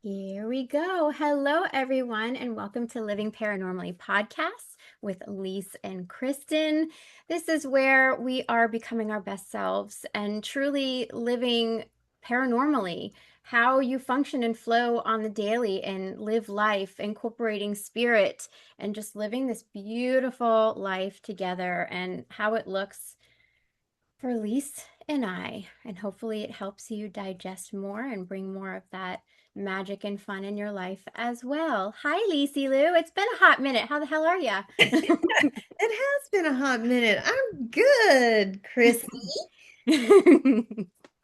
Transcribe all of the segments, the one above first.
Here we go. Hello, everyone, and welcome to Living Paranormally podcast with Lise and Kristen. This is where we are becoming our best selves and truly living paranormally, how you function and flow on the daily and live life, incorporating spirit and just living this beautiful life together and how it looks for Lise and I. And hopefully it helps you digest more and bring more of that magic and fun in your life as well. Hi, Lisi Lou. It's been a hot minute. How the hell are ya? It has been a hot minute. I'm good, Chrissy.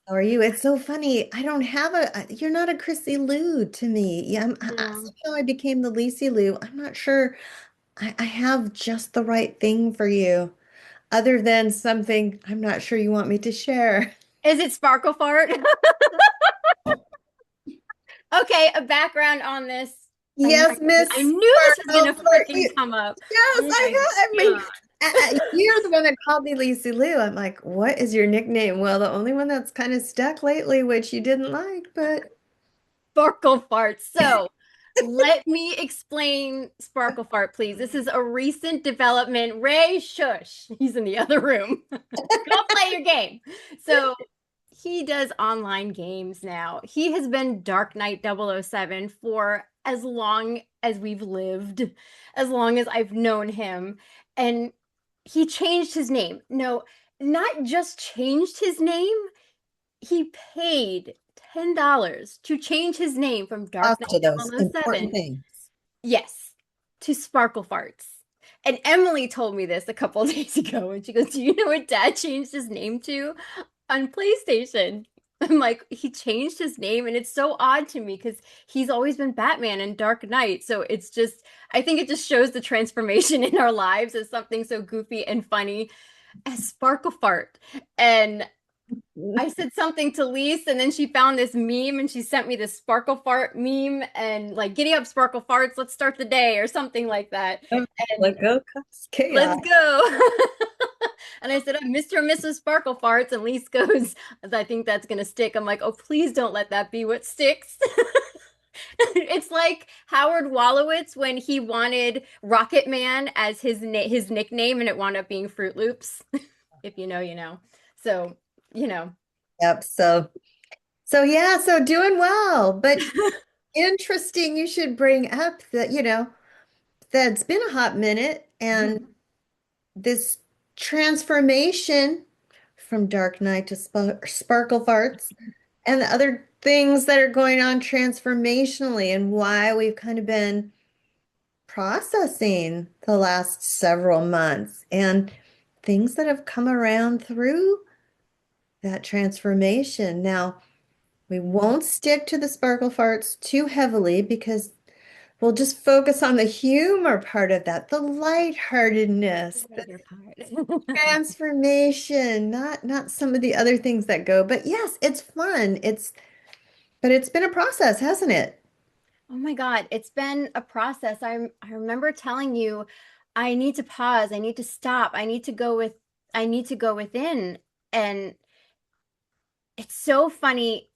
How are you? It's so funny. I don't have you're not a Chrissy Lou to me. Yeah, No. somehow I became the Lacey Lou. I'm not sure I have just the right thing for you, other than something I'm not sure you want me to share. Is it Sparkle Fart? Okay, a background on this. Yes, I Miss knew this was Sparkle gonna for freaking you. come up. Yes, Oh I my have. I mean, God. you're the one that called me Lacey Lou. I'm like, what is your nickname? Well, the only one that's kind of stuck lately, which you didn't like, but Sparkle Fart. So let me explain Sparkle Fart, please. This is a recent development. Ray, shush. He's in the other room. Go play your game. So he does online games now. He has been Dark Knight 007 for as long as we've lived, as long as I've known him. And he changed his name. No, not just changed his name, he paid $10 to change his name from Dark talk Knight to those important 007, things. yes, to Sparkle Farts. And Emily told me this a couple of days ago, and she goes, "Do you know what Dad changed his name to on PlayStation?" I'm like, he changed his name, and it's so odd to me because he's always been Batman and Dark Knight. So it's just, I think it just shows the transformation in our lives as something so goofy and funny as Sparkle Fart. And I said something to Lise, and then she found this meme and she sent me this Sparkle Fart meme and like, giddy up, Sparkle Farts, let's start the day or something like that. And Let go cause let's chaos. go. And I said, I'm Mr. and Mrs. Sparkle Farts. And Lise goes, I think that's going to stick. I'm like, oh, please don't let that be what sticks. It's like Howard Wolowitz when he wanted Rocket Man as his nickname, and it wound up being Fruit Loops. If you know, you know. So, you know. Yep. So yeah, so doing well, but interesting. You should bring up that, that it's been a hot minute and this transformation from Dark Knight to Sparkle Farts and the other things that are going on transformationally and why we've kind of been processing the last several months and things that have come around through that transformation. Now, we won't stick to the sparkle farts too heavily because we'll just focus on the humor part of that, the lightheartedness, the Later part. transformation, not some of the other things that go. But yes, it's fun. But it's been a process, hasn't it? Oh my God, it's been a process. I remember telling you I need to pause, I need to stop, I need to go within. And it's so funny.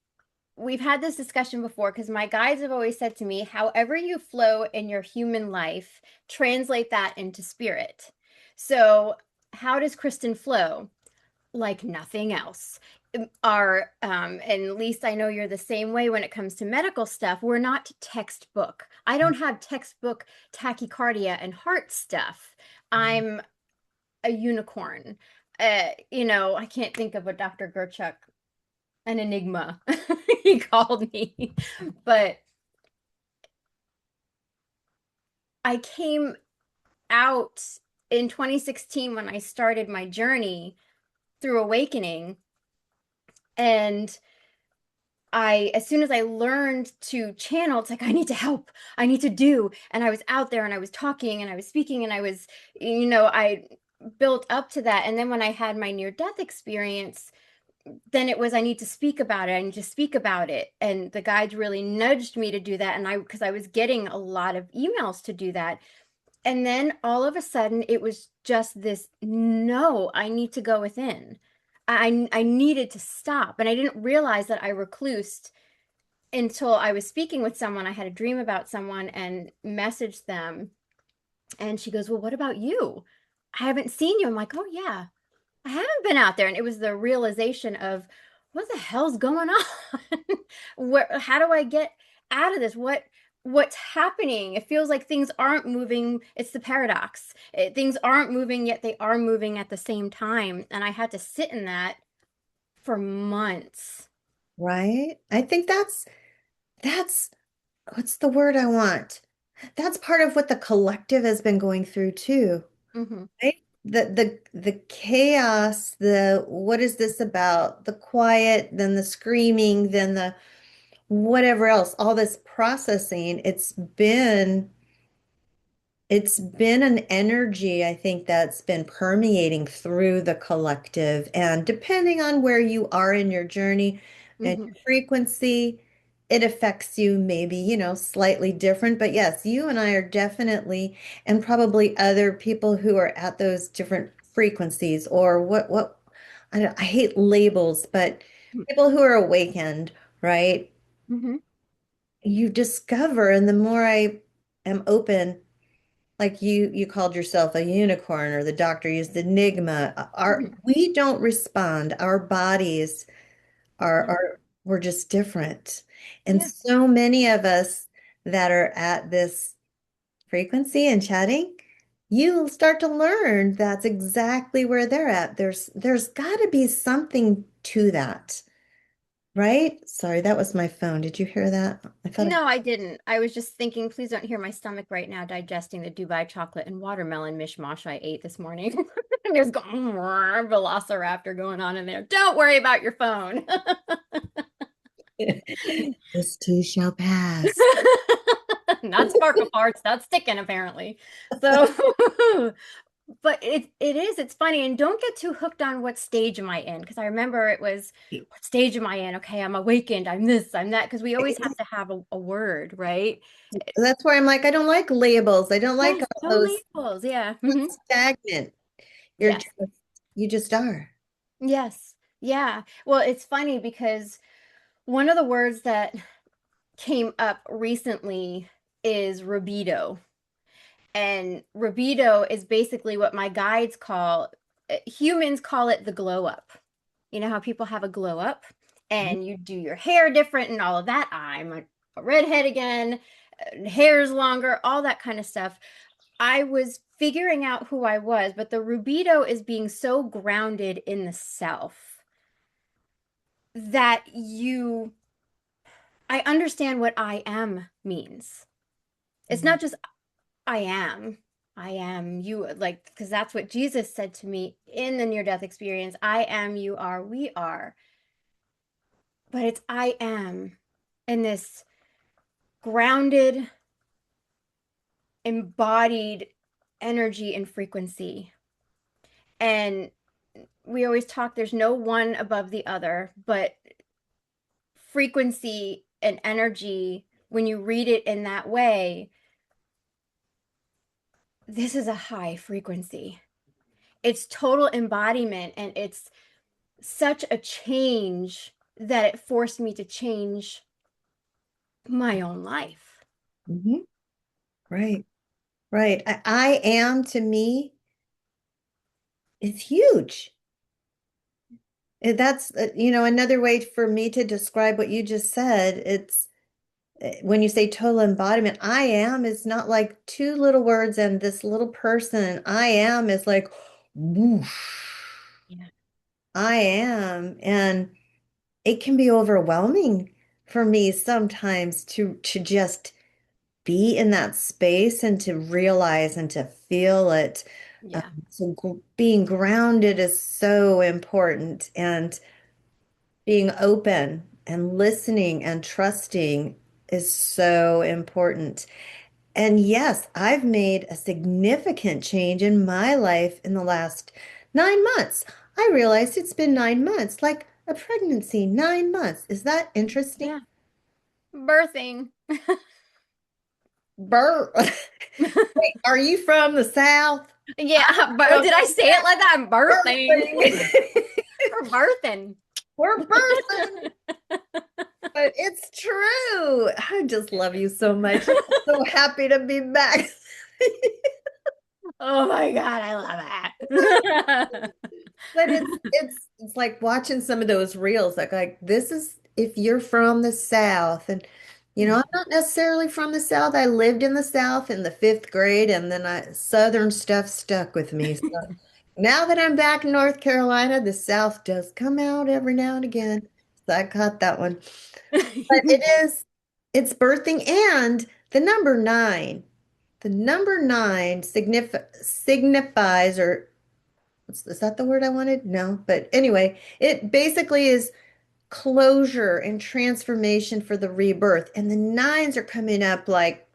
We've had this discussion before because my guides have always said to me, however you flow in your human life, translate that into spirit. So, how does Kristen flow? Like nothing else. And at least I know you're the same way when it comes to medical stuff. We're not textbook. I don't have textbook tachycardia and heart stuff. I'm a unicorn. I can't think of a Dr. Gerchuk, an enigma. He called me. But I came out in 2016 when I started my journey through awakening. And as soon as I learned to channel, it's like, I need to help, I need to do. And I was out there and I was talking and I was speaking and I built up to that. And then when I had my near death experience, then it was, I need to speak about it. I need to speak about it. And the guides really nudged me to do that. Because I was getting a lot of emails to do that. And then all of a sudden, it was just this, no, I need to go within. I needed to stop. And I didn't realize that I reclused until I was speaking with someone. I had a dream about someone and messaged them. And she goes, well, what about you? I haven't seen you. I'm like, oh, yeah, I haven't been out there. And it was the realization of what the hell's going on? How do I get out of this? What's happening? It feels like things aren't moving. It's the paradox. Things aren't moving, yet they are moving at the same time. And I had to sit in that for months. Right? I think that's what's the word I want? That's part of what the collective has been going through too, Hmm. right? The chaos, the what is this about? The quiet, then the screaming, then the whatever else, all this processing, it's been an energy, I think, that's been permeating through the collective. And depending on where you are in your journey and Hmm. your frequency, it affects you maybe, slightly different. But yes, you and I are definitely, and probably other people who are at those different frequencies or I hate labels, but people who are awakened, right? Hmm. You discover, and the more I am open, like you called yourself a unicorn, or the doctor used enigma. Hmm. We don't respond. Our bodies we're just different. And Yeah. so many of us that are at this frequency and chatting, you'll start to learn that's exactly where they're at. There's got to be something to that, right? Sorry, that was my phone. Did you hear that? I thought No, I didn't. I was just thinking, please don't hear my stomach right now digesting the Dubai chocolate and watermelon mishmash I ate this morning. There's going velociraptor going on in there. Don't worry about your phone. this too shall pass. Not sparkle parts, that's sticking apparently. So, but it's funny, and don't get too hooked on what stage am I in, because I remember it was, what stage am I in? Okay, I'm awakened, I'm this, I'm that, because we always have to have a word, right? That's where I'm like, I don't like labels. I don't like Yes, all no those labels. Yeah. Hmm. stagnant. You're Yes. just, you just are. Yes. Yeah. Well, it's funny because one of the words that came up recently is libido. And libido is basically what my guides call, humans call it the glow up. You know how people have a glow up and you do your hair different and all of that. I'm a redhead again, hair's longer, all that kind of stuff. I was figuring out who I was, but the libido is being so grounded in the self that I understand what I am means. It's Mhm. not just I am. I am you, like, because that's what Jesus said to me in the near death experience. I am, you are, we are. But it's I am in this grounded, embodied energy and frequency. And we always talk, there's no one above the other, but frequency and energy, when you read it in that way, this is a high frequency. It's total embodiment, and it's such a change that it forced me to change my own life. Mhm. Right, right. I am to me is huge. That's, another way for me to describe what you just said. It's when you say total embodiment, I am is not like two little words and this little person. I am is like, whoosh, Yeah. I am. And it can be overwhelming for me sometimes to just be in that space and to realize and to feel it. Yeah. So being grounded is so important, and being open and listening and trusting is so important. And yes, I've made a significant change in my life in the last 9 months. I realized it's been 9 months, like a pregnancy, 9 months. Is that interesting? Yeah. Birthing. Burr. Wait, are you from the South? Yeah, but From did I the say it like that? I'm birthing. South. Or birthing. poor person, but it's true. I just love you so much. I'm so happy to be back. Oh my God, I love that. But it's like watching some of those reels, like this is if you're from the South, and I'm not necessarily from the South. I lived in the South in the fifth grade, and then Southern stuff stuck with me. So now that I'm back in North Carolina, the South does come out every now and again. So I caught that one. But it's birthing and the number nine. The number nine signifies, or is that the word I wanted? No, but anyway, it basically is closure and transformation for the rebirth. And the nines are coming up like,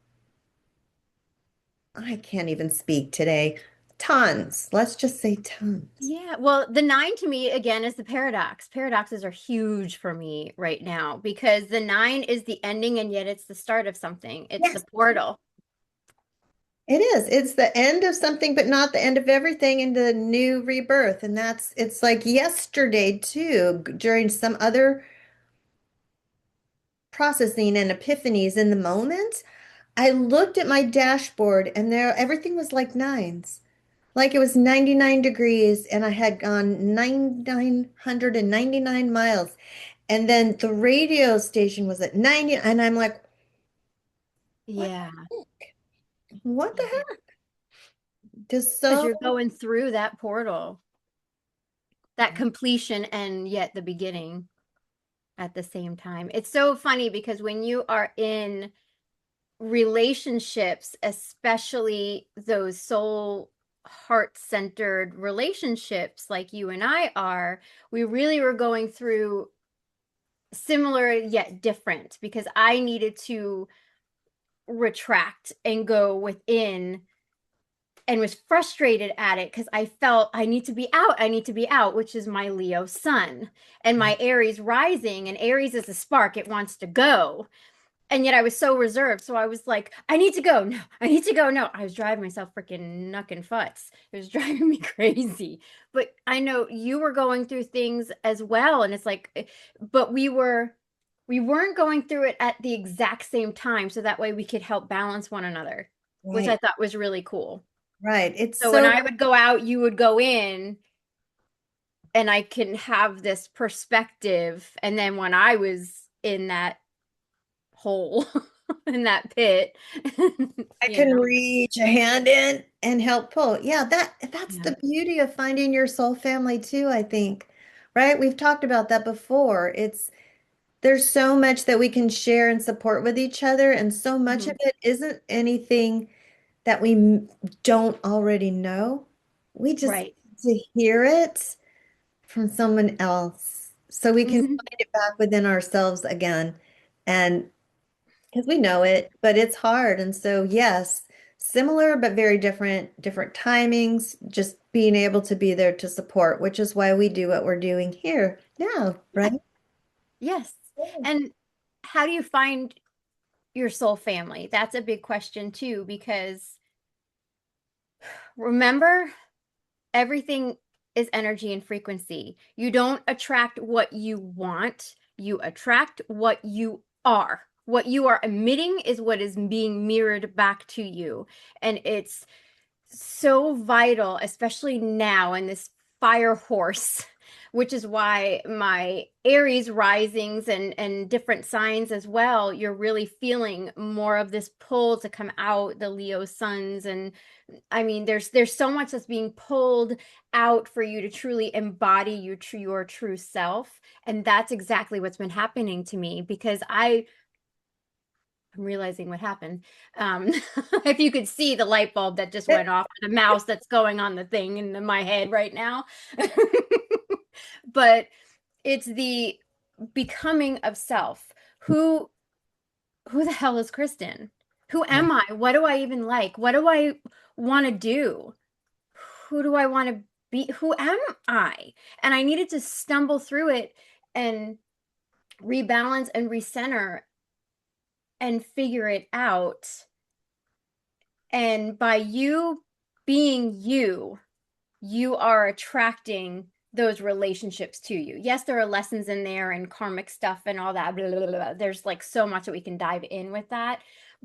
I can't even speak today. Tons. Let's just say tons. Yeah, well, the nine to me again is the paradox. Paradoxes are huge for me right now because the nine is the ending and yet it's the start of something. It's the Yes, portal. it is. It's the end of something, but not the end of everything into the new rebirth. And it's like yesterday too, during some other processing and epiphanies in the moment. I looked at my dashboard and there everything was like nines. Like it was 99 degrees and I had gone 999 miles. And then the radio station was at 90 and I'm like, what Yeah, what the yeah. heck? Just Because so you're going through that portal, that completion and yet the beginning at the same time. It's so funny because when you are in relationships, especially those soul heart-centered relationships like you and I are, we really were going through similar yet different because I needed to retract and go within and was frustrated at it because I felt I need to be out. I need to be out, which is my Leo sun and my Aries rising. And Aries is a spark, it wants to go. And yet I was so reserved. So I was like, I need to go. No, I need to go. No, I was driving myself freaking nuck and futz. It was driving me crazy. But I know you were going through things as well. And it's like, but we weren't going through it at the exact same time. So that way we could help balance one another, which I right, thought was really cool. right. It's So when so I would go out, you would go in, and I can have this perspective. And then when I was in that hole, in that pit, I you can know, reach a hand in and help pull. Yeah, that's yeah, the beauty of finding your soul family too, I think. Right? We've talked about that before. There's so much that we can share and support with each other, and so much of mhm, it isn't anything that we don't already know. We just right. need to hear it from someone else so we can Mhm. find it back within ourselves again. And because we know it, but it's hard. And so, yes, similar but very different timings, just being able to be there to support, which is why we do what we're doing here now, Yeah, right? yes. And how do you find your soul family? That's a big question too, because remember, everything is energy and frequency. You don't attract what you want, you attract what you are. What you are emitting is what is being mirrored back to you. And it's so vital, especially now in this fire horse, which is why my Aries risings and different signs as well, you're really feeling more of this pull to come out, the Leo suns. And I mean, there's so much that's being pulled out for you to truly embody your true self. And that's exactly what's been happening to me because I'm realizing what happened. Um, if you could see the light bulb that just went off, the mouse that's going on the thing in my head right now. But it's the becoming of self. Who who the hell is Kristen? Who am I? What do I even like? What do I want to do? Who do I want to be? Who am I? And I needed to stumble through it and rebalance and recenter and figure it out. And by you being you, you are attracting those relationships to you. Yes, there are lessons in there and karmic stuff and all that. Blah, blah, blah, blah. There's like so much that we can dive in with that.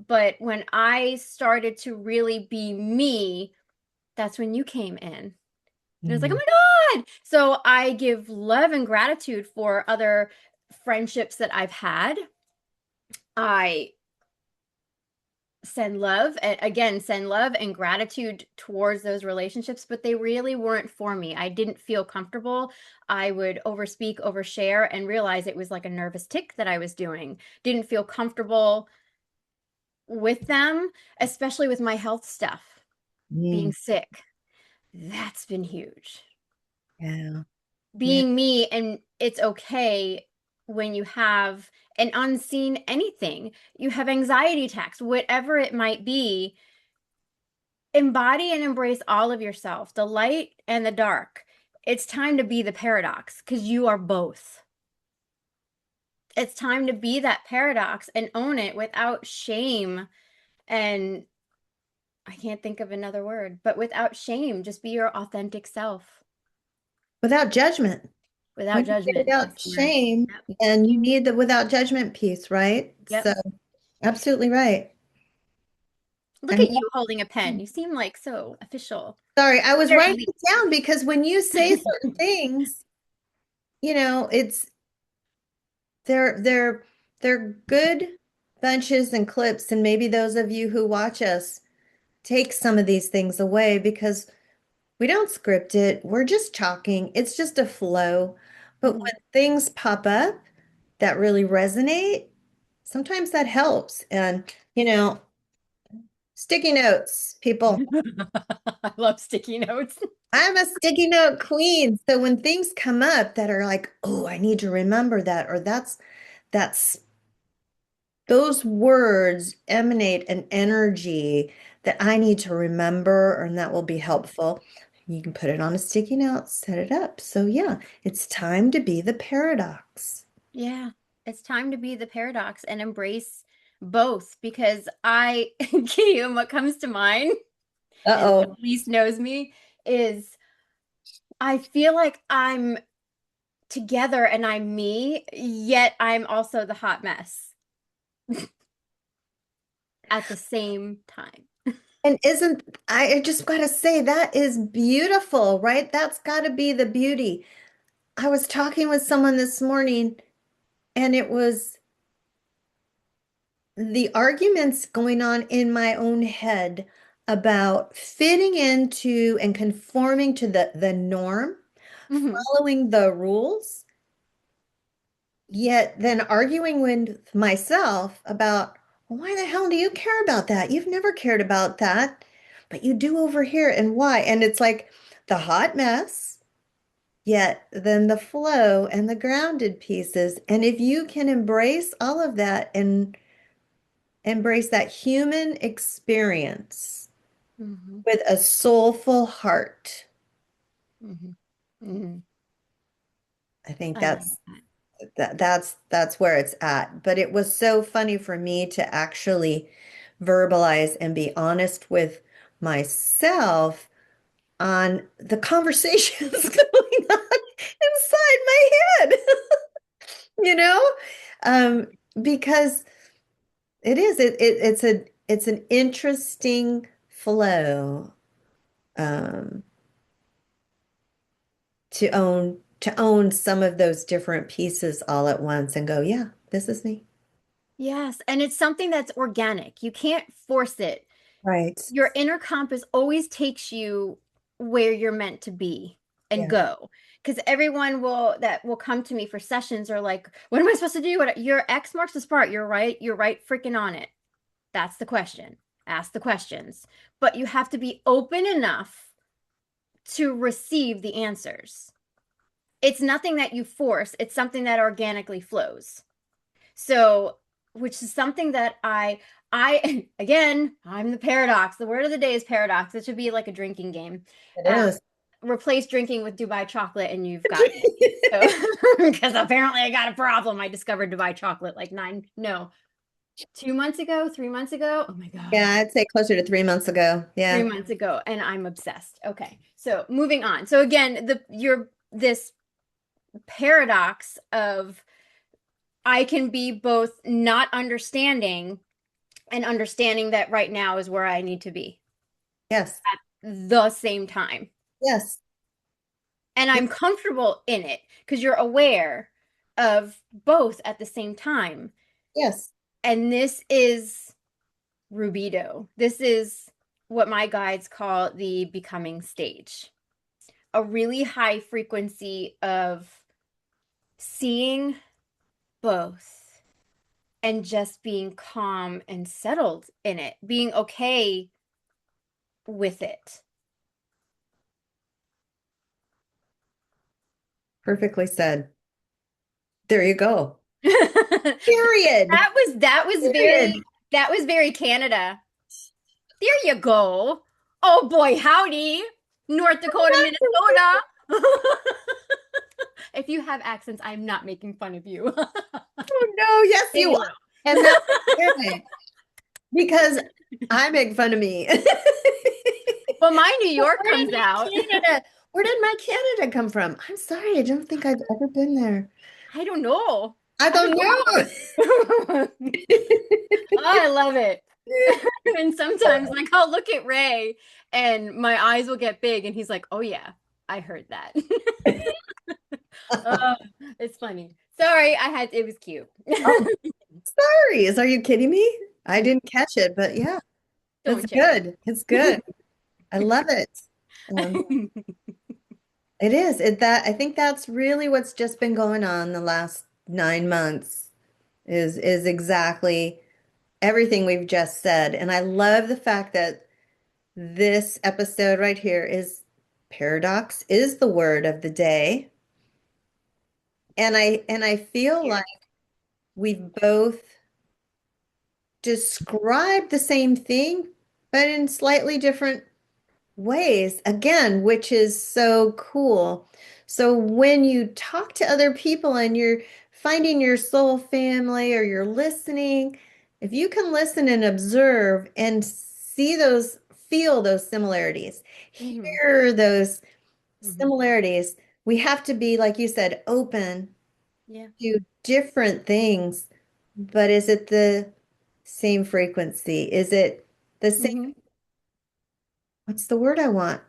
But when I started to really be me, that's when you came in. And it was like, oh Mm. my God. So I give love and gratitude for other friendships that I've had. I send love and again send love and gratitude towards those relationships, but they really weren't for me. I didn't feel comfortable. I would overspeak, overshare, and realize it was like a nervous tick that I was doing. Didn't feel comfortable with them, especially with my health stuff, Mm. being sick. That's been huge. Yeah. Yeah. Being me, and it's okay when you have an unseen anything, you have anxiety attacks, whatever it might be. Embody and embrace all of yourself, the light and the dark. It's time to be the paradox because you are both. It's time to be that paradox and own it without shame. And I can't think of another word, but without shame, just be your authentic self Without judgment. without When you say judgment. without That's the word. shame, Yep. and you need the without judgment piece, right? Yep. So, absolutely right. Look And at you holding a pen. You seem like so official. sorry, I was Very writing elite. it down because when you say certain things, it's they're they're good bunches and clips, and maybe those of you who watch us take some of these things away because we don't script it. We're just talking. It's just a flow. But Mhm. when things pop up that really resonate, sometimes that helps. And, sticky notes, people. I love sticky notes. I'm a sticky note queen. So when things come up that are like, oh, I need to remember that, or that's those words emanate an energy that I need to remember, and that will be helpful. You can put it on a sticky note, set it up. So, yeah, it's time to be the paradox. Yeah, it's time to be the paradox and embrace both because I, Kim, what comes to mind, and Uh-oh. at least knows me, is I feel like I'm together and I'm me, yet I'm also the hot mess at the same time. And isn't, I just got to say, that is beautiful, right? That's got to be the beauty. I was talking with someone this morning, and it was the arguments going on in my own head about fitting into and conforming to the norm, Hmm. following the rules, yet then arguing with myself about, well, why the hell do you care about that? You've never cared about that, but you do over here, and why? And it's like the hot mess, yet then the flow and the grounded pieces. And if you can embrace all of that and embrace that human experience Hmm. with a soulful heart. Hmm. Hmm. I think I like that. that's where it's at. But it was so funny for me to actually verbalize and be honest with myself on the conversations going on inside my head, you know? Um, because it's an interesting flow. Um, to own some of those different pieces all at once and go, yeah, this is me. Yes, and it's something that's organic. You can't force it. Right. Your inner compass always takes you where you're meant to be and Yeah. go. Because everyone that will come to me for sessions are like, what am I supposed to do? What your X marks the spot. You're right. You're right freaking on it. That's the question. Ask the questions. But you have to be open enough to receive the answers. It's nothing that you force, it's something that organically flows. So, which is something that I again, I'm the paradox. The word of the day is paradox. It should be like a drinking game. It Um, is. replace drinking with Dubai chocolate, and you've got me. So, because apparently I got a problem. I discovered Dubai chocolate like no, 2 months ago, 3 months ago. Oh my Yeah, God. I'd say closer to 3 months ago. three Yeah. months ago, and I'm obsessed. Okay, so moving on. So again, the your this paradox of I can be both not understanding and understanding that right now is where I need to be Yes. at the same time. Yes. And I'm comfortable in it because you're aware of both at the same time. Yes. And this is rubido. This is what my guides call the becoming stage. A really high frequency of seeing both and just being calm and settled in it, being okay with it. Perfectly said. There you go. Period. That was Period. that was very Canada. There you go. Oh boy, howdy, North Dakota, Minnesota. If you have accents, I'm not making fun of you. Oh, no, yes, Say you are. hello. And that's okay. Because I make fun of me. Well, my New York Where did comes my out. Canada? Where did my Canada come from? I'm sorry, I don't think I've ever been there. I don't know. I I don't don't know. know. Oh, I love it. And sometimes, like, I'll look at Ray and my eyes will get big, and he's like, oh, yeah, I heard that. Oh, it's funny. Sorry, it was cute. Oh, sorry. Are you kidding me? I didn't catch it, but yeah, that's Don't check good. It's good. I love it. Um, it. it is. I think that's really what's just been going on the last 9 months is exactly everything we've just said. And I love the fact that this episode right here is paradox is the word of the day. And I feel like Here. we've both described the same thing, but in slightly different ways, again, which is so cool. So when you talk to other people and you're finding your soul family or you're listening, if you can listen and observe and see those, feel those similarities, Hmm. hear those Hmm. similarities, we have to be, like you said, open Yeah. to different things. But is it the same frequency? Is it the same? Hmm. What's the word I want?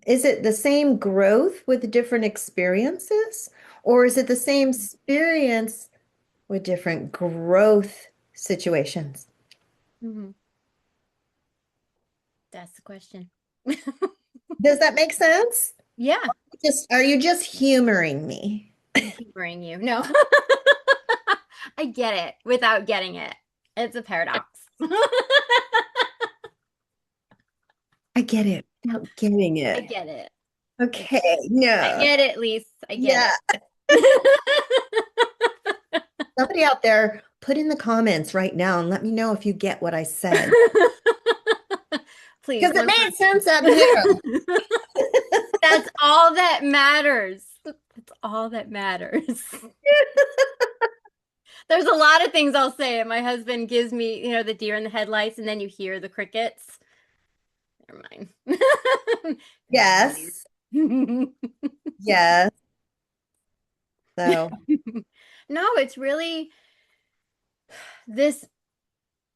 Is it the same growth with different experiences? Or is it the same experience with different growth situations? Hmm. That's the question. Does that make sense? Yeah, Just are you just humoring me? I'm humoring you. No, I get it without getting it. It's a paradox. I get it. Not getting I it. get it. I Okay, I no. get it, Lise. I get Yeah. it. Somebody out there, put in the comments right now and let me know if you get what I said. Please, Because it one made person. sense up here. That's all that matters. That's all that matters. There's a lot of things I'll say, and my husband gives me, the deer in the headlights, and then you hear the crickets. Never mind. Never Yes. mind. Yes. So, No, it's really this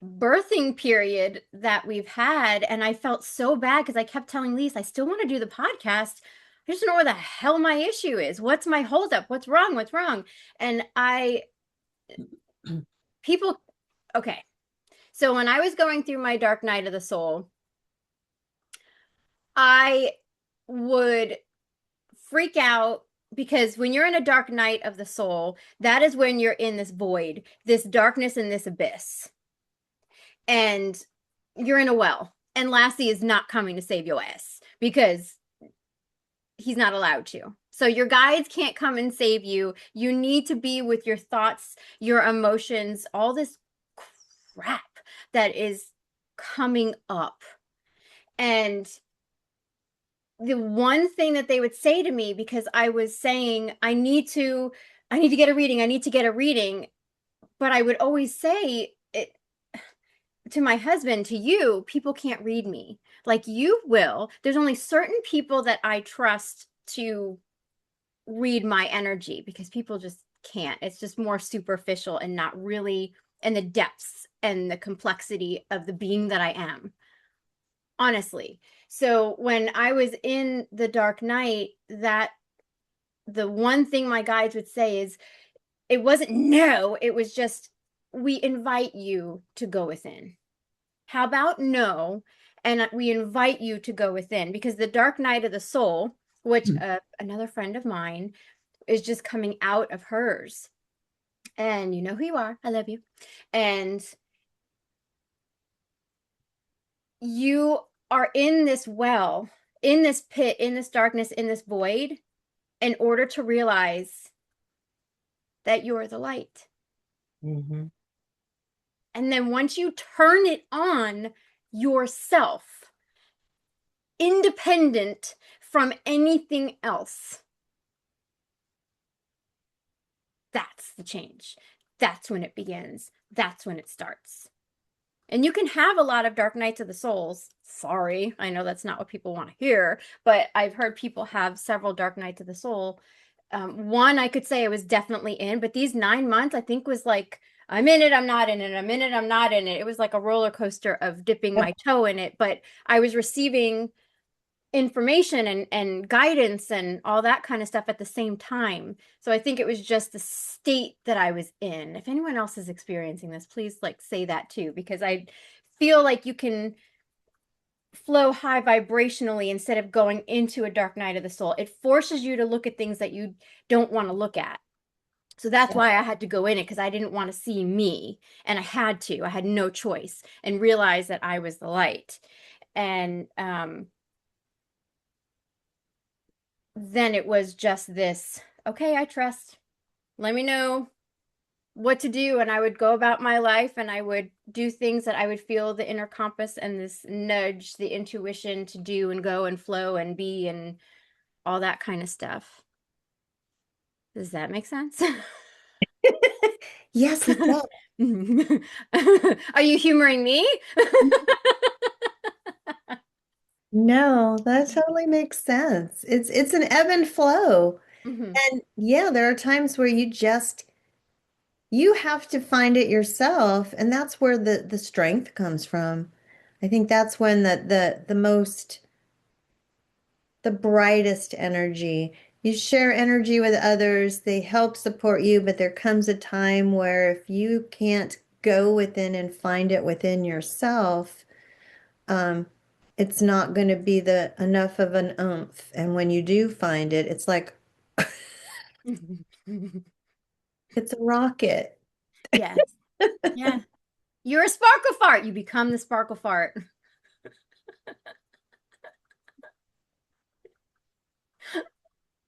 birthing period that we've had, and I felt so bad because I kept telling Lise, I still want to do the podcast. I just don't know where the hell my issue is. What's my holdup? What's wrong? What's wrong? And people, okay. So when I was going through my dark night of the soul, I would freak out because when you're in a dark night of the soul, that is when you're in this void, this darkness and this abyss. And you're in a well. And Lassie is not coming to save your ass because he's not allowed to. So your guides can't come and save you. You need to be with your thoughts, your emotions, all this crap that is coming up. And the one thing that they would say to me, because I was saying I need to get a reading, I need to get a reading, but I would always say it to my husband, to you, people can't read me like you will. There's only certain people that I trust to read my energy because people just can't. It's just more superficial and not really in the depths and the complexity of the being that I am, honestly. So when I was in the dark night, that the one thing my guides would say is it wasn't no, it was just we invite you to go within. How about no? And we invite you to go within because the dark night of the soul, which another friend of mine is just coming out of hers. And you know who you are. I love you. And you are in this well, in this pit, in this darkness, in this void, in order to realize that you're the light. Mhm. And then once you turn it on yourself, independent from anything else, that's the change. That's when it begins. That's when it starts. And you can have a lot of dark nights of the souls. Sorry, I know that's not what people want to hear, but I've heard people have several dark nights of the soul. One I could say I was definitely in, but these 9 months I think was like, I'm in it, I'm not in it, I'm in it, I'm not in it. It was like a roller coaster of dipping my toe in it, but I was receiving information and guidance and all that kind of stuff at the same time. So I think it was just the state that I was in. If anyone else is experiencing this, please like say that too, because I feel like you can flow high vibrationally instead of going into a dark night of the soul. It forces you to look at things that you don't want to look at. So that's Yeah. why I had to go in it because I didn't want to see me. And I had to. I had no choice and realize that I was the light. And then it was just this, okay, I trust. Let me know what to do. And I would go about my life and I would do things that I would feel the inner compass and this nudge, the intuition to do and go and flow and be and all that kind of stuff. Does that make sense? Yes, it does. Are you humoring me? No, that totally makes sense. It's an ebb and flow. Mhm. And yeah, there are times where you have to find it yourself, and that's where the strength comes from. I think that's when the brightest energy. You share energy with others, they help support you, but there comes a time where if you can't go within and find it within yourself, um, it's not going to be the enough of an oomph. And when you do find it, it's like it's a rocket. Yes. Yeah. You're a sparkle fart. You become the sparkle fart.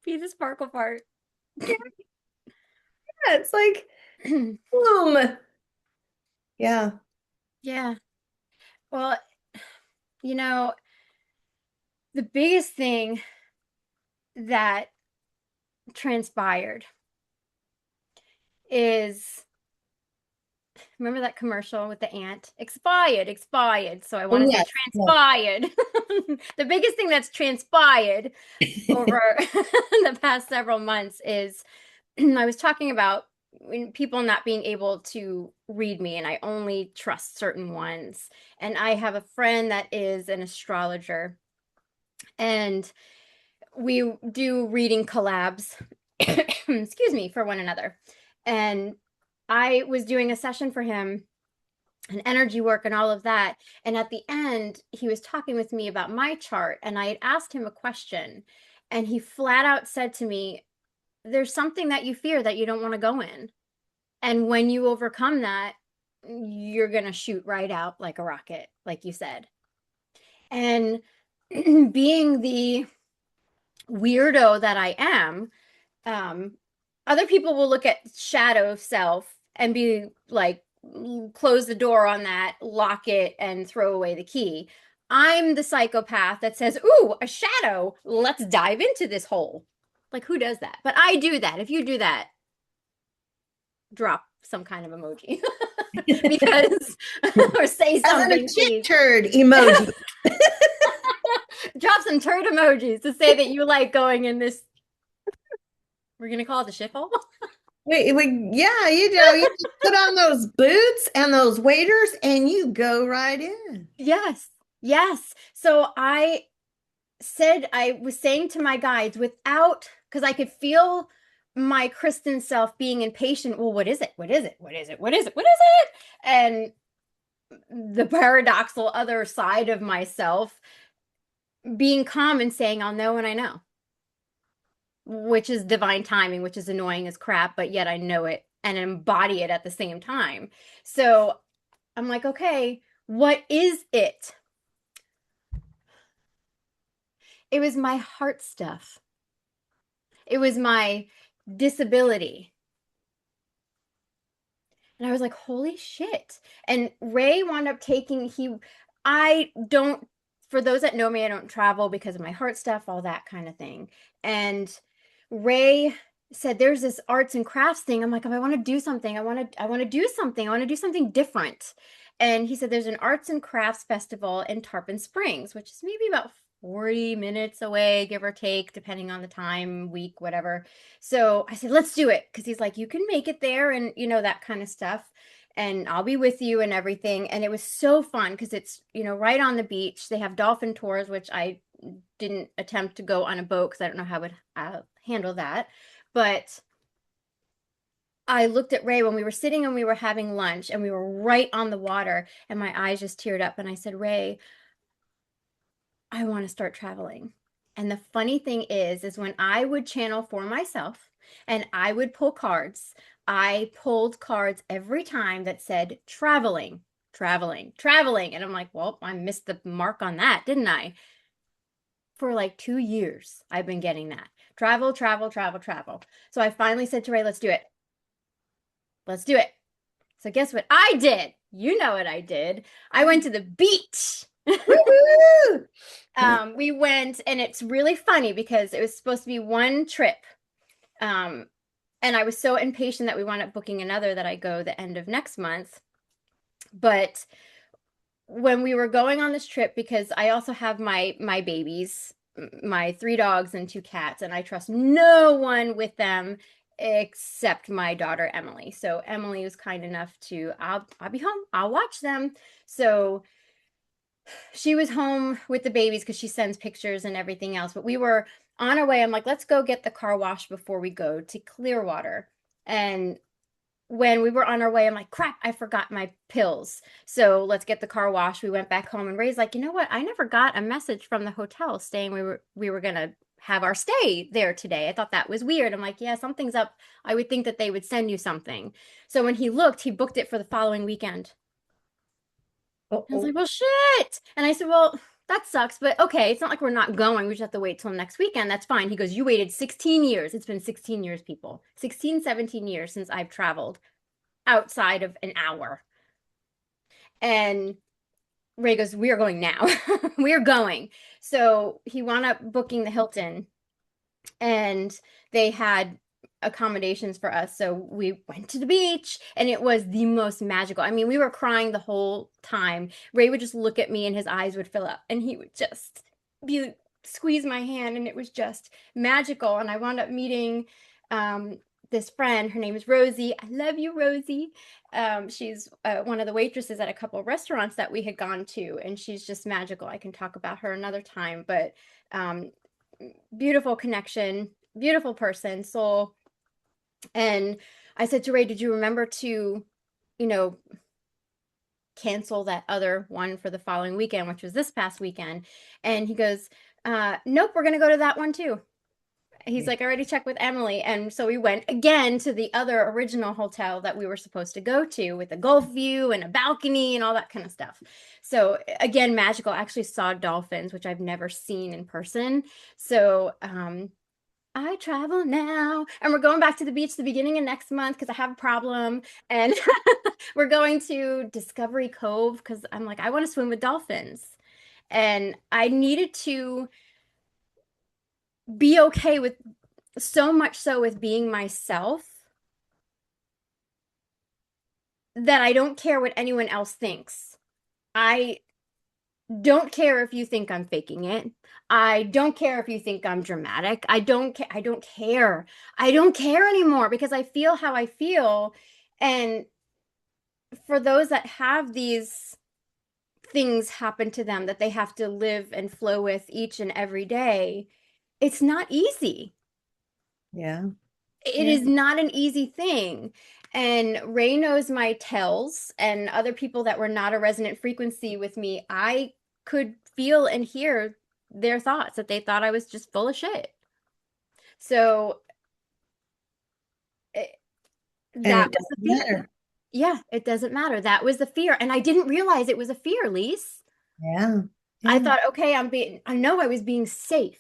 Be the sparkle fart. Yeah, it's like boom. Yeah. Yeah. Well, you know, the biggest thing that transpired is remember that commercial with the ant? Expired, expired. So I Oh want to say yes. transpired. The biggest thing that's transpired over the past several months is I was talking about people not being able to read me, and I only trust certain ones. And I have a friend that is an astrologer, and we do reading collabs, excuse me, for one another. And I was doing a session for him and energy work and all of that. And at the end, he was talking with me about my chart, and I had asked him a question, and he flat out said to me, there's something that you fear that you don't want to go in. And when you overcome that, you're going to shoot right out like a rocket, like you said. And being the weirdo that I am, um, other people will look at shadow self and be like, close the door on that, lock it, and throw away the key. I'm the psychopath that says, ooh, a shadow. Let's dive into this hole. Like, who does that? But I do that. If you do that, drop some kind of emoji because, or say As in a something, shit please. turd emoji. Drop some turd emojis to say that you like going in this We're gonna call it the shithole. Yeah, you just put on those boots and those waders and you go right in. Yes. Yes. So I was saying to my guides without, because I could feel my Kristen self being impatient. Well, what is it? What is it? What is it? What is it? What is it? And the paradoxical other side of myself being calm and saying, I'll know when I know, which is divine timing, which is annoying as crap, but yet I know it and embody it at the same time. So I'm like, okay, what is it? It was my heart stuff. It was my disability. And I was like, holy shit. And Ray wound up I don't, for those that know me, I don't travel because of my heart stuff, all that kind of thing. And Ray said, there's this arts and crafts thing. I'm like, if I want to do something, I want to do something. I want to do something different. And he said, there's an arts and crafts festival in Tarpon Springs, which is maybe about 40 minutes away, give or take, depending on the time, week, whatever. So I said, let's do it. Cause he's like, you can make it there and that kind of stuff. And I'll be with you and everything. And it was so fun because it's, right on the beach. They have dolphin tours, which I didn't attempt to go on a boat because I don't know how I would handle that. But I looked at Ray when we were sitting and we were having lunch and we were right on the water and my eyes just teared up. And I said, Ray, I want to start traveling. And the funny thing is when I would channel for myself and I would pull cards, I pulled cards every time that said traveling, traveling, traveling. And I'm like, well, I missed the mark on that, didn't I? For like 2 years, I've been getting that. Travel, travel, travel, travel. So I finally said to Ray, let's do it. Let's do it. So guess what I did? You know what I did. I went to the beach. Woohoo! We went, and it's really funny because it was supposed to be one trip. Um, and I was so impatient that we wound up booking another that I go the end of next month. But when we were going on this trip, because I also have my babies, my 3 dogs and 2 cats, and I trust no one with them except my daughter Emily. So Emily was kind enough to I'll be home. I'll watch them. So she was home with the babies because she sends pictures and everything else. But we were on our way. I'm like, let's go get the car washed before we go to Clearwater. And when we were on our way, I'm like, crap, I forgot my pills. So let's get the car washed. We went back home and Ray's like, you know what? I never got a message from the hotel saying we were gonna have our stay there today. I thought that was weird. I'm like, yeah, something's up. I would think that they would send you something. So when he looked, he booked it for the following weekend. I was Uh-oh. like, well, shit. And I said, well, that sucks, but okay, it's not like we're not going. We just have to wait till next weekend. That's fine. He goes, you waited 16 years. It's been 16 years, people. 16, 17 years since I've traveled outside of an hour. And Ray goes, we are going now. We are going. So he wound up booking the Hilton and they had accommodations for us. So we went to the beach and it was the most magical. I mean, we were crying the whole time. Ray would just look at me and his eyes would fill up and he would just be squeeze my hand and it was just magical. And I wound up meeting this friend. Her name is Rosie. I love you, Rosie. She's one of the waitresses at a couple of restaurants that we had gone to, and she's just magical. I can talk about her another time, but um, beautiful connection, beautiful person, soul. And I said to Ray, did you remember to, you know, cancel that other one for the following weekend, which was this past weekend? And he goes, nope, we're going to go to that one too. He's like, I already checked with Emily. And so we went again to the other original hotel that we were supposed to go to with a Gulf view and a balcony and all that kind of stuff. So again, magical. I actually saw dolphins, which I've never seen in person. So I travel now. And we're going back to the beach the beginning of next month because I have a problem. And we're going to Discovery Cove because I'm like, I want to swim with dolphins. And I needed to be okay with so much so with being myself that I don't care what anyone else thinks. I don't care if you think I'm faking it. I don't care if you think I'm dramatic. I don't care. I don't care. I don't care anymore because I feel how I feel. And for those that have these things happen to them that they have to live and flow with each and every day, it's not easy. Yeah. It Yeah. is not an easy thing. And Ray knows my tells, and other people that were not a resonant frequency with me, I could feel and hear their thoughts that they thought I was just full of shit. So it, And that it was the doesn't fear. matter. Yeah, it doesn't matter. That was the fear. And I didn't realize it was a fear, Lise. Yeah. I Yeah. thought, okay, I know I was being safe.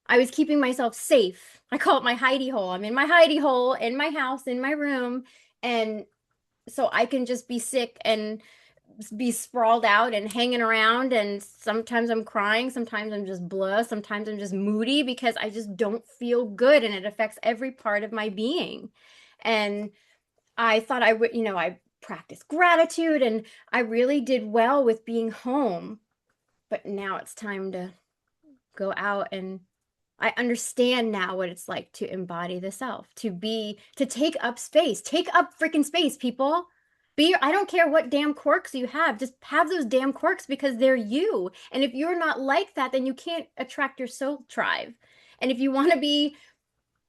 I was keeping myself safe. I call it my hidey hole. I'm in my hidey hole in my house, in my room, and so I can just be sick and be sprawled out and hanging around. And sometimes I'm crying, sometimes I'm just blah, sometimes I'm just moody because I just don't feel good and it affects every part of my being. And I thought I would, I practiced gratitude and I really did well with being home. But now it's time to go out, and I understand now what it's like to embody the self, to take up space. Take up freaking space, people. I don't care what damn quirks you have. Just have those damn quirks because they're you. And if you're not like that, then you can't attract your soul tribe. And if you want to be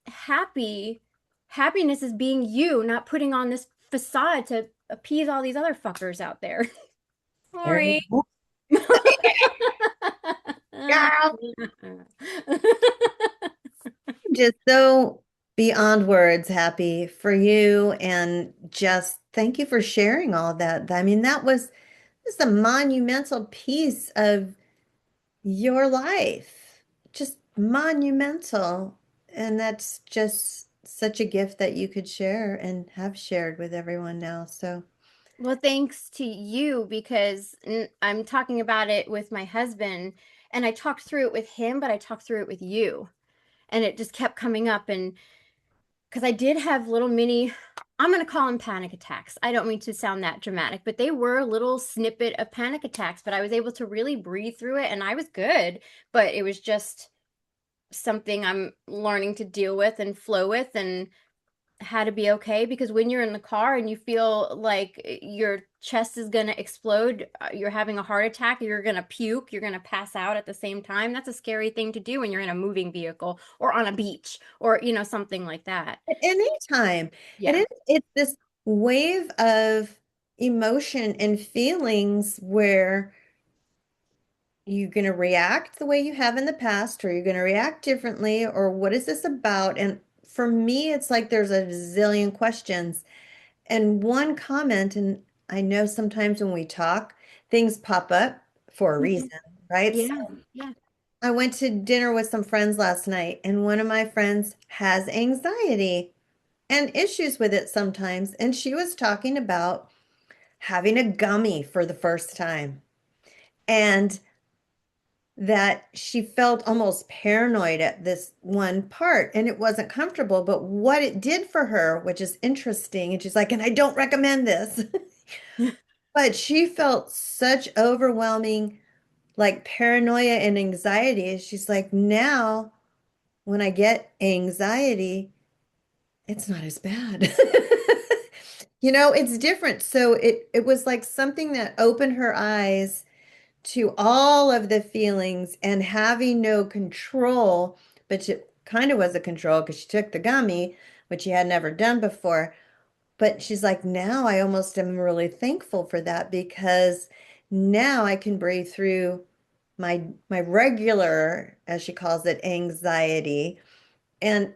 happy, happiness is being you, not putting on this facade to appease all these other fuckers out there. There you Sorry. go. Girl. Just so beyond words happy for you and just thank you for sharing all that. I mean, that was just a monumental piece of your life. Just monumental. And that's just such a gift that you could share and have shared with everyone now. So, Well, thanks to you because I'm talking about it with my husband and I talked through it with him, but I talked through it with you. And it just kept coming up. And because I did have little mini, I'm going to call them panic attacks. I don't mean to sound that dramatic, but they were a little snippet of panic attacks, but I was able to really breathe through it and I was good. But it was just something I'm learning to deal with and flow with and how to be okay, because when you're in the car and you feel like your chest is going to explode, you're having a heart attack, you're going to puke, you're going to pass out at the same time. That's a scary thing to do when you're in a moving vehicle or on a beach or, something like that. at any time. And Yeah. it's this wave of emotion and feelings where you're going to react the way you have in the past, or you're going to react differently, or what is this about? And for me, it's like there's a zillion questions. And one comment, and I know sometimes when we talk, things pop up for a Mhm. reason, right? So Yeah. Yeah. I went to dinner with some friends last night, and one of my friends has anxiety and issues with it sometimes. And she was talking about having a gummy for the first time. And that she felt almost paranoid at this one part and it wasn't comfortable. But what it did for her, which is interesting, and she's like, and I don't recommend this, but she felt such overwhelming, like paranoia and anxiety. She's like, now when I get anxiety, it's not as bad. It's different. So it was like something that opened her eyes to all of the feelings and having no control, but she kind of was a control because she took the gummy, which she had never done before. But she's like, now I almost am really thankful for that because now I can breathe through my regular, as she calls it, anxiety. And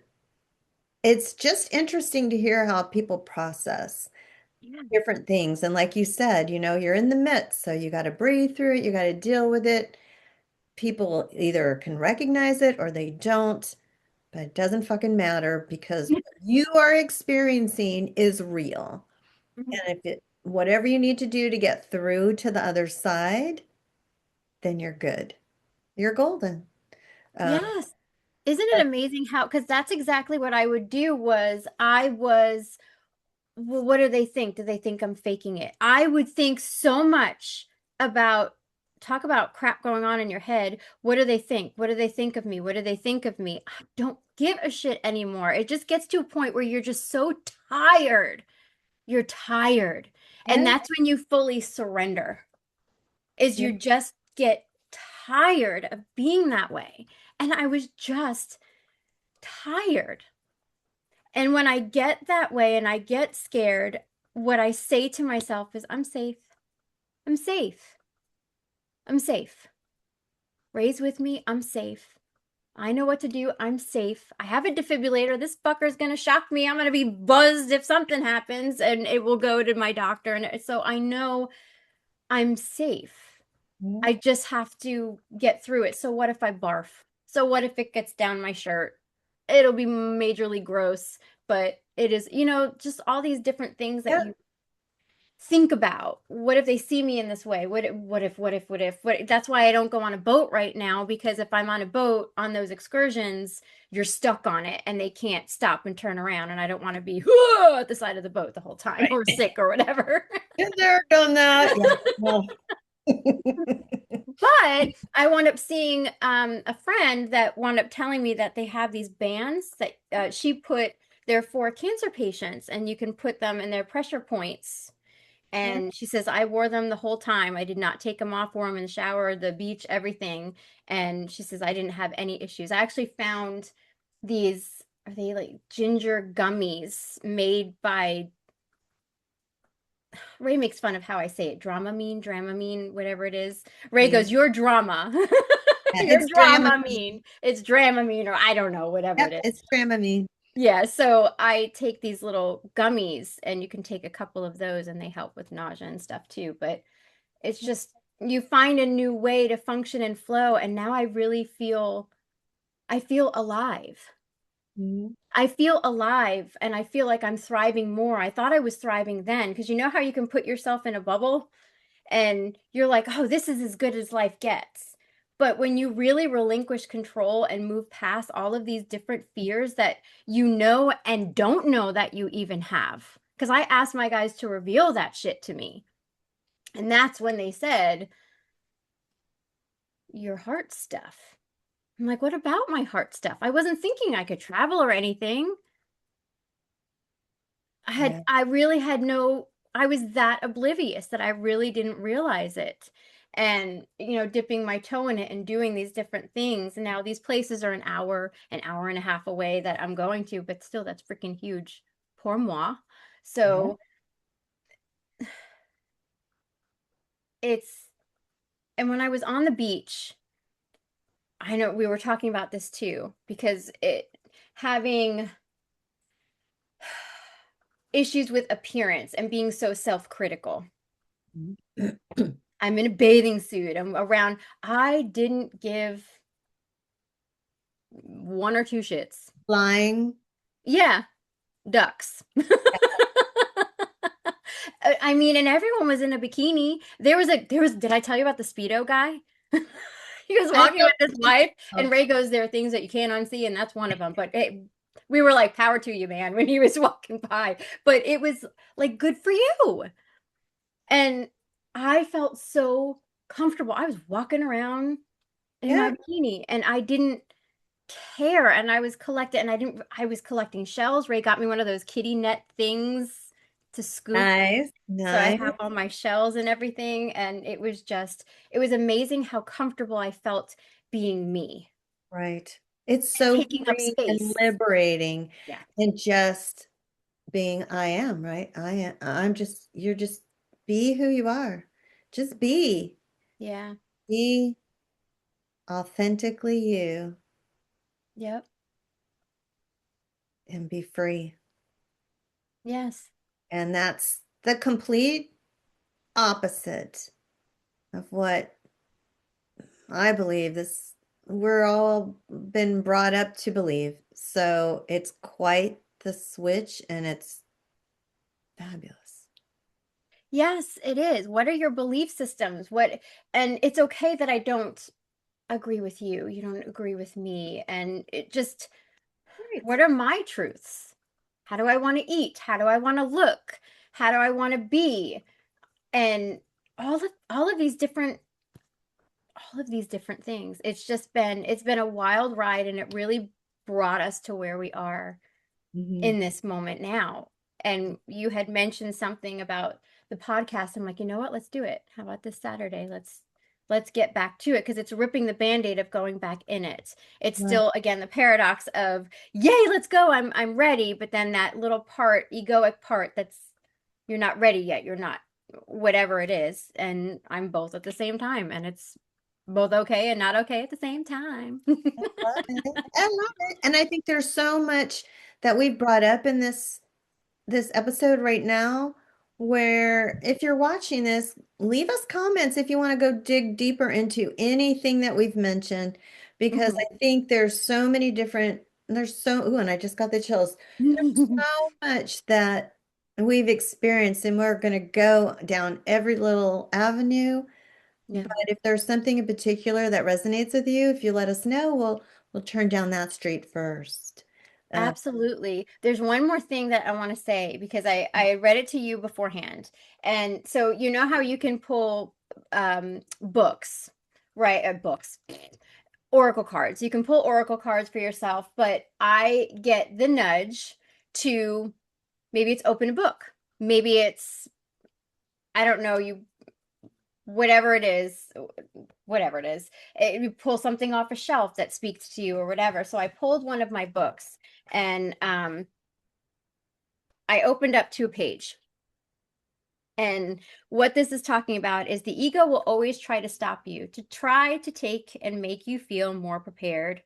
it's just interesting to hear how people process Yeah. different things. And like you said, you're in the midst, so you got to breathe through it, you got to deal with it. People either can recognize it or they don't, but it doesn't fucking matter because what you are experiencing is real. And if whatever you need to do to get through to the other side, then you're good. You're golden. Um, Yes. Isn't it amazing how, because that's exactly what I would do was well, what do they think? Do they think I'm faking it? I would think so much about talk about crap going on in your head. What do they think? What do they think of me? What do they think of me? I don't give a shit anymore. It just gets to a point where you're just so tired. You're tired. And Yeah. that's when you fully surrender, is Yeah. you just get tired of being that way. And I was just tired. And when I get that way and I get scared, what I say to myself is, I'm safe. I'm safe. I'm safe. Raise with me. I'm safe. I know what to do. I'm safe. I have a defibrillator. This fucker's going to shock me. I'm going to be buzzed if something happens and it will go to my doctor. And so I know I'm safe. Yeah. I just have to get through it. So what if I barf? So what if it gets down my shirt? It'll be majorly gross, but it is, just all these different things that Yeah. you think about. What if they see me in this way? What if? That's why I don't go on a boat right now, because if I'm on a boat on those excursions, you're stuck on it and they can't stop and turn around. And I don't want to be at the side of the boat the whole time Right. or sick or whatever. Been there, done that. Yeah. Well. But I wound up seeing a friend that wound up telling me that they have these bands that she put, they're for cancer patients, and you can put them in their pressure points. Yeah. And she says, I wore them the whole time. I did not take them off, wore them in the shower, the beach, everything. And she says, I didn't have any issues. I actually found these, are they like ginger gummies made by, Ray makes fun of how I say it, Dramamine, whatever it is. Ray Yeah. goes, "Your drama." Yeah, Your it's Dramamine. Dramamine. It's Dramamine, or I don't know, whatever Yep, it is. it's Dramamine. Yeah, so I take these little gummies, and you can take a couple of those and they help with nausea and stuff too. But it's just, you find a new way to function and flow, and now I really feel, I feel alive. Mhm. I feel alive and I feel like I'm thriving more. I thought I was thriving then, because you know how you can put yourself in a bubble and you're like, oh, this is as good as life gets. But when you really relinquish control and move past all of these different fears that you know and don't know that you even have, because I asked my guys to reveal that shit to me. And that's when they said, your heart stuff. I'm like, what about my heart stuff? I wasn't thinking I could travel or anything. Yeah. I really had no, I was that oblivious that I really didn't realize it. And, dipping my toe in it and doing these different things. And now these places are an hour and a half away that I'm going to, but still, that's freaking huge. Pour moi. Yeah. So it's, and when I was on the beach, I know we were talking about this too, because having issues with appearance and being so self-critical. Mhm. I'm in a bathing suit. I'm around. I didn't give one or two shits. Flying. Yeah, ducks. I mean, and everyone was in a bikini. Did I tell you about the Speedo guy? He was I walking don't with his think wife, so. and Ray goes, there are things that you can't unsee, and that's one of them. But we were like, power to you, man, when he was walking by. But it was like, good for you. And I felt so comfortable. I was walking around in Yeah. my bikini and I didn't care, and I was collecting shells. Ray got me one of those kitty net things to scoop. Nice. So I Nice. have all my shells and everything, and it was amazing how comfortable I felt being me Right. It's and so taking up free and space. liberating Yeah. and just being I am, right? You're just be who you are. Just be. Yeah. Be authentically you Yep. and be free. Yes. And that's the complete opposite of what I believe we're all been brought up to believe. So it's quite the switch and it's fabulous. Yes, it is. What are your belief systems? And it's okay that I don't agree with you. You don't agree with me. And it just, Right. what are my truths? How do I want to eat? How do I want to look? How do I want to be? And all of these different all of these different things. It's been a wild ride, and it really brought us to where we are Mhm. in this moment now. And you had mentioned something about the podcast. I'm like, you know what? Let's do it. How about this Saturday? Let's get back to it because it's ripping the band-aid of going back in it. It's Right. still again the paradox of, yay, let's go. I'm ready, but then that little part, egoic part that's you're not ready yet. You're not whatever it is. And I'm both at the same time, and it's both okay and not okay at the same time. Love it. I love it. And I think there's so much that we've brought up in this episode right now, where if you're watching this, leave us comments if you want to go dig deeper into anything that we've mentioned, because I think there's so, ooh, and I just got the chills. There's so much that we've experienced, and we're going to go down every little avenue. Yeah. But if there's something in particular that resonates with you, if you let us know, we'll turn down that street first. Uh, Absolutely. There's one more thing that I want to say because I read it to you beforehand. And so you know how you can pull books, right? Books, oracle cards. You can pull oracle cards for yourself, but I get the nudge to maybe it's open a book. Maybe it's I don't know, you whatever it is, whatever it is. You pull something off a shelf that speaks to you or whatever. So I pulled one of my books and I opened up to a page. And what this is talking about is the ego will always try to stop you, to try to take and make you feel more prepared.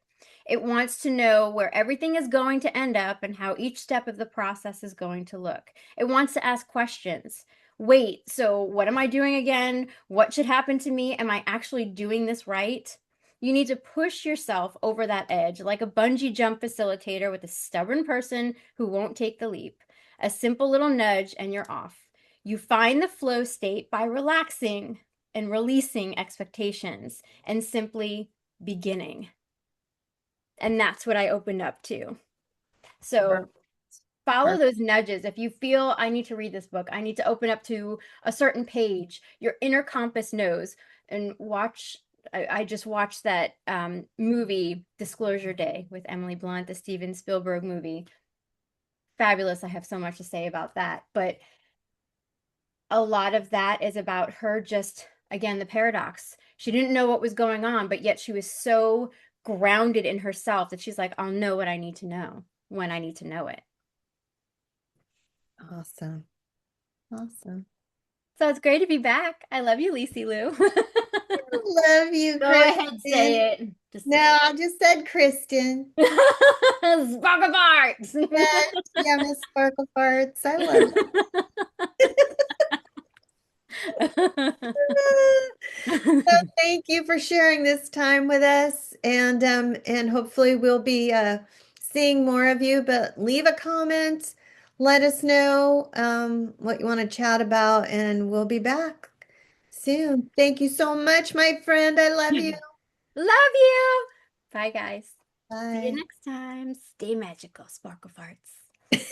It wants to know where everything is going to end up and how each step of the process is going to look. It wants to ask questions. Wait, so what am I doing again? What should happen to me? Am I actually doing this right? You need to push yourself over that edge like a bungee jump facilitator with a stubborn person who won't take the leap. A simple little nudge and you're off. You find the flow state by relaxing and releasing expectations and simply beginning. And that's what I opened up to. So follow Perfect. those nudges. If you feel I need to read this book, I need to open up to a certain page, your inner compass knows. And watch. I just watched that movie Disclosure Day with Emily Blunt, the Steven Spielberg movie. Fabulous. I have so much to say about that. But a lot of that is about her just, again, the paradox. She didn't know what was going on, but yet she was so grounded in herself that she's like, I'll know what I need to know when I need to know it. Awesome. Awesome. So it's great to be back. I love you, Lisi Lou. Love you, Go ahead, Kristen. say it. Just say No, I just said Kristen. it. Spark of arts. Yes, yeah, Miss Sparkle Farts. I love it. So thank you for sharing this time with us, and hopefully we'll be seeing more of you. But leave a comment, let us know what you want to chat about, and we'll be back soon. Thank you so much, my friend. I love you. Love you. Bye, guys. See you Bye. next time. Stay magical, Sparkle Farts.